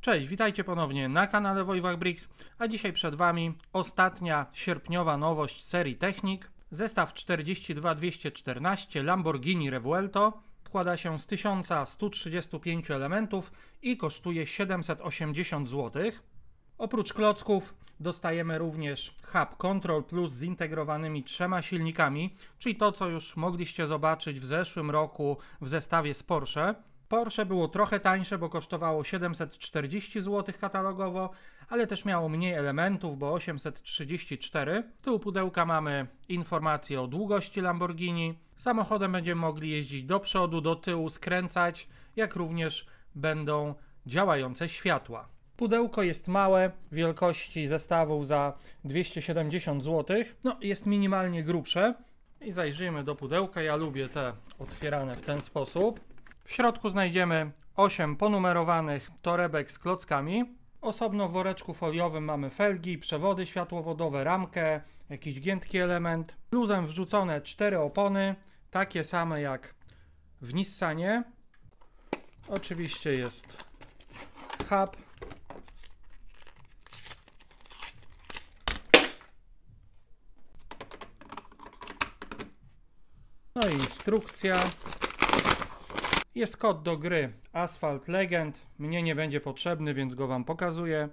Cześć, witajcie ponownie na kanale Wojwach Bricks, a dzisiaj przed Wami ostatnia sierpniowa nowość serii Technik. Zestaw 42214 Lamborghini Revuelto składa się z 1135 elementów i kosztuje 780 zł. Oprócz klocków dostajemy również Hub Control Plus z zintegrowanymi 3 silnikami, czyli to, co już mogliście zobaczyć w zeszłym roku w zestawie z Porsche. Porsche było trochę tańsze, bo kosztowało 740 zł katalogowo, ale też miało mniej elementów, bo 834. Z tyłu pudełka mamy informacje o długości Lamborghini. Samochodem będziemy mogli jeździć do przodu, do tyłu, skręcać, jak również będą działające światła. Pudełko jest małe, wielkości zestawów za 270 zł. No, jest minimalnie grubsze. I zajrzyjmy do pudełka. Ja lubię te otwierane w ten sposób. W środku znajdziemy 8 ponumerowanych torebek z klockami. Osobno w woreczku foliowym mamy felgi, przewody światłowodowe, ramkę, jakiś giętki element. Luzem wrzucone 4 opony, takie same jak w Nissanie. Oczywiście jest hub. No i instrukcja. Jest kod do gry Asphalt Legend. Mnie nie będzie potrzebny, więc go Wam pokazuję.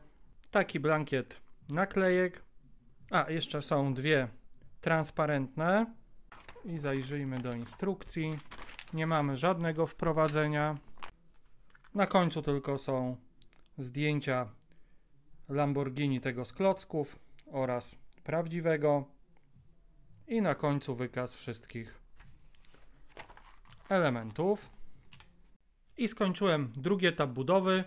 Taki blankiet naklejek. A, jeszcze są dwie transparentne. I zajrzyjmy do instrukcji. Nie mamy żadnego wprowadzenia. Na końcu tylko są zdjęcia Lamborghini tego z klocków oraz prawdziwego. I na końcu wykaz wszystkich elementów. I skończyłem drugi etap budowy.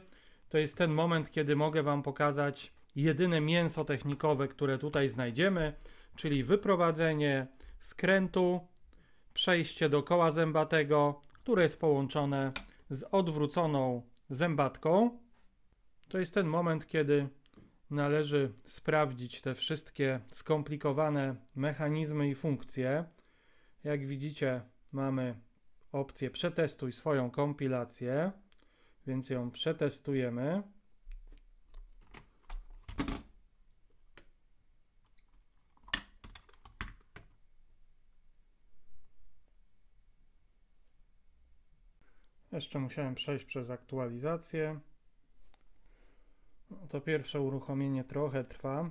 To jest ten moment, kiedy mogę Wam pokazać jedyne mięso technikowe, które tutaj znajdziemy, czyli wyprowadzenie skrętu, przejście do koła zębatego, które jest połączone z odwróconą zębatką. To jest ten moment, kiedy należy sprawdzić te wszystkie skomplikowane mechanizmy i funkcje. Jak widzicie, mamy opcję przetestuj swoją kompilację, więc ją przetestujemy. Jeszcze musiałem przejść przez aktualizację. To pierwsze uruchomienie trochę trwa.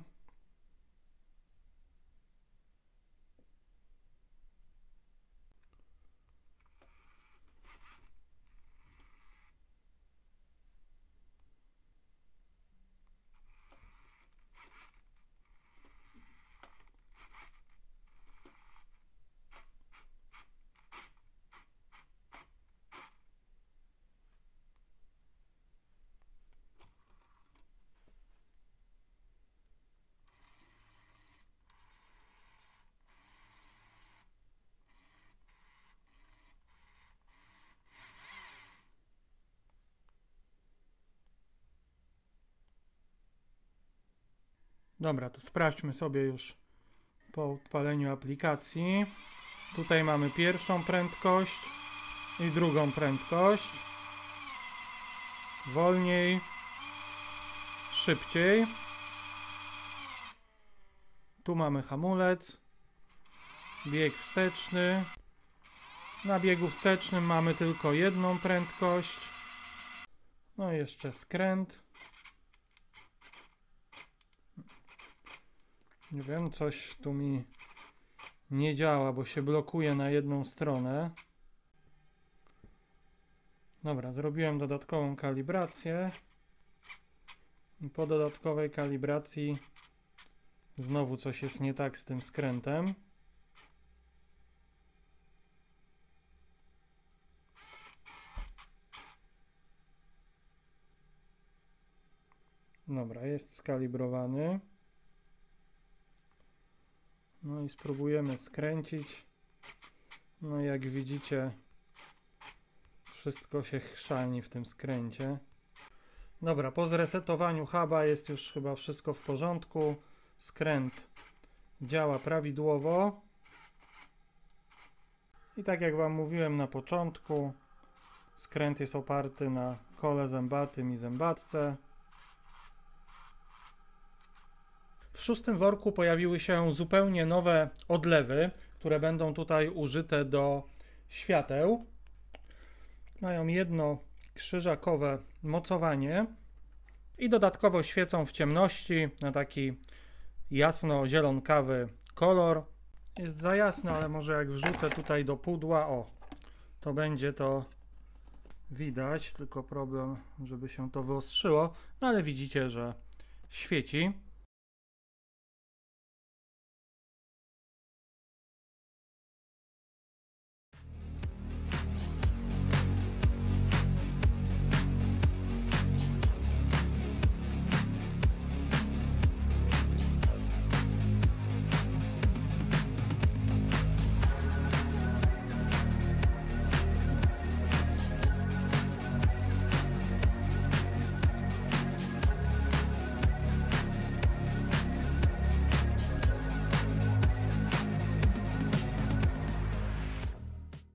Dobra, to sprawdźmy sobie już po odpaleniu aplikacji. Tutaj mamy pierwszą prędkość i drugą prędkość. Wolniej, szybciej. Tu mamy hamulec, bieg wsteczny. Na biegu wstecznym mamy tylko jedną prędkość. No i jeszcze skręt. Nie wiem, coś tu mi nie działa, bo się blokuje na jedną stronę. Dobra, zrobiłem dodatkową kalibrację. I po dodatkowej kalibracji znowu coś jest nie tak z tym skrętem. Dobra, jest skalibrowany. No i spróbujemy skręcić. No jak widzicie, wszystko się chrzani w tym skręcie. Dobra, po zresetowaniu huba jest już chyba wszystko w porządku. Skręt działa prawidłowo. I tak jak Wam mówiłem na początku, skręt jest oparty na kole zębatym i zębatce. W szóstym worku pojawiły się zupełnie nowe odlewy, które będą tutaj użyte do świateł. Mają jedno krzyżakowe mocowanie i dodatkowo świecą w ciemności na taki jasno-zielonkawy kolor. Jest za jasno, ale może jak wrzucę tutaj do pudła, o, to będzie to widać, tylko problem, żeby się to wyostrzyło, no ale widzicie, że świeci.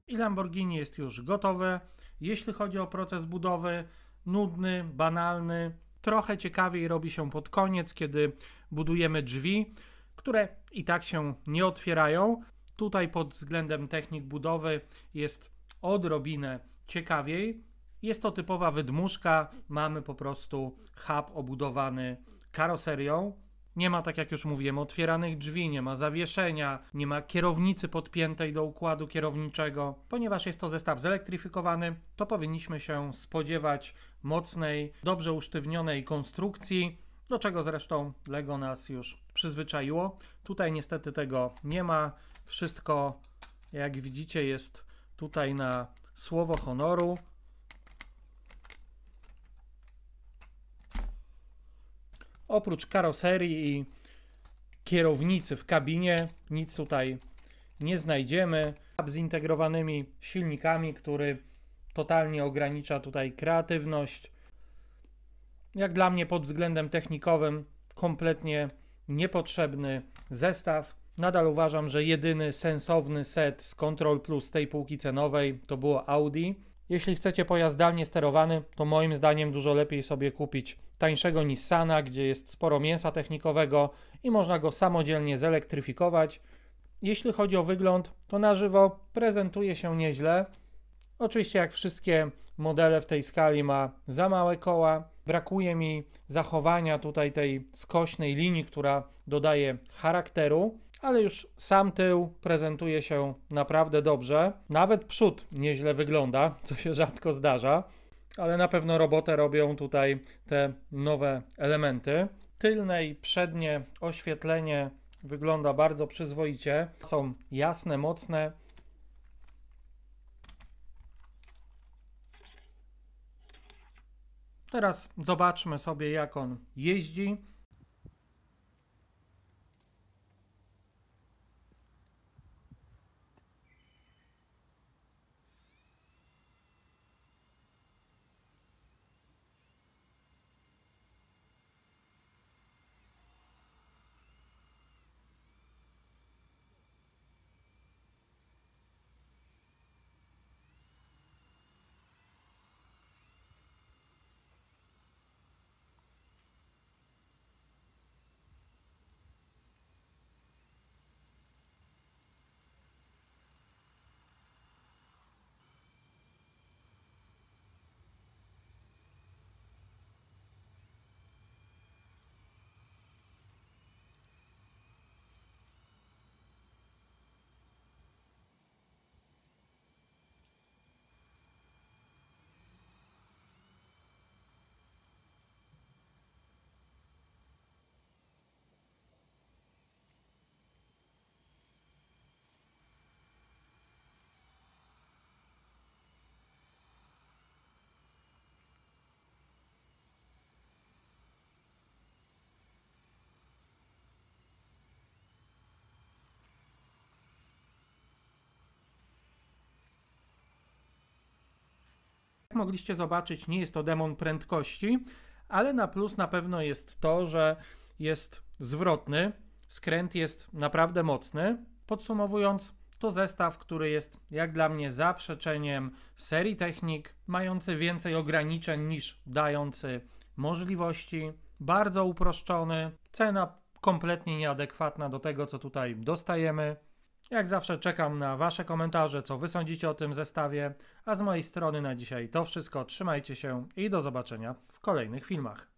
I Lamborghini jest już gotowe. Jeśli chodzi o proces budowy, nudny, banalny, trochę ciekawiej robi się pod koniec, kiedy budujemy drzwi, które i tak się nie otwierają. Tutaj pod względem technik budowy jest odrobinę ciekawiej. Jest to typowa wydmuszka, mamy po prostu hub obudowany karoserią. Nie ma, tak jak już mówiłem, otwieranych drzwi, nie ma zawieszenia, nie ma kierownicy podpiętej do układu kierowniczego. Ponieważ jest to zestaw zelektryfikowany, to powinniśmy się spodziewać mocnej, dobrze usztywnionej konstrukcji, do czego zresztą Lego nas już przyzwyczaiło. Tutaj niestety tego nie ma. Wszystko, jak widzicie, jest tutaj na słowo honoru. Oprócz karoserii i kierownicy w kabinie nic tutaj nie znajdziemy. Z zintegrowanymi silnikami, który totalnie ogranicza tutaj kreatywność. Jak dla mnie pod względem technikowym kompletnie niepotrzebny zestaw. Nadal uważam, że jedyny sensowny set z Control Plus tej półki cenowej to było Audi. Jeśli chcecie pojazd zdalnie sterowany, to moim zdaniem dużo lepiej sobie kupić tańszego Nissana, gdzie jest sporo mięsa technikowego i można go samodzielnie zelektryfikować. Jeśli chodzi o wygląd, to na żywo prezentuje się nieźle. Oczywiście jak wszystkie modele w tej skali ma za małe koła. Brakuje mi zachowania tutaj tej skośnej linii, która dodaje charakteru, ale już sam tył prezentuje się naprawdę dobrze. Nawet przód nieźle wygląda, co się rzadko zdarza, ale na pewno robotę robią tutaj te nowe elementy. Tylne i przednie oświetlenie wygląda bardzo przyzwoicie. Są jasne, mocne. Teraz zobaczmy sobie, jak on jeździ. Jak mogliście zobaczyć, nie jest to demon prędkości, ale na plus na pewno jest to, że jest zwrotny, skręt jest naprawdę mocny. Podsumowując, to zestaw, który jest jak dla mnie zaprzeczeniem serii technik, mający więcej ograniczeń niż dający możliwości, bardzo uproszczony, cena kompletnie nieadekwatna do tego, co tutaj dostajemy. Jak zawsze czekam na wasze komentarze, co wy sądzicie o tym zestawie, a z mojej strony na dzisiaj to wszystko. Trzymajcie się i do zobaczenia w kolejnych filmach.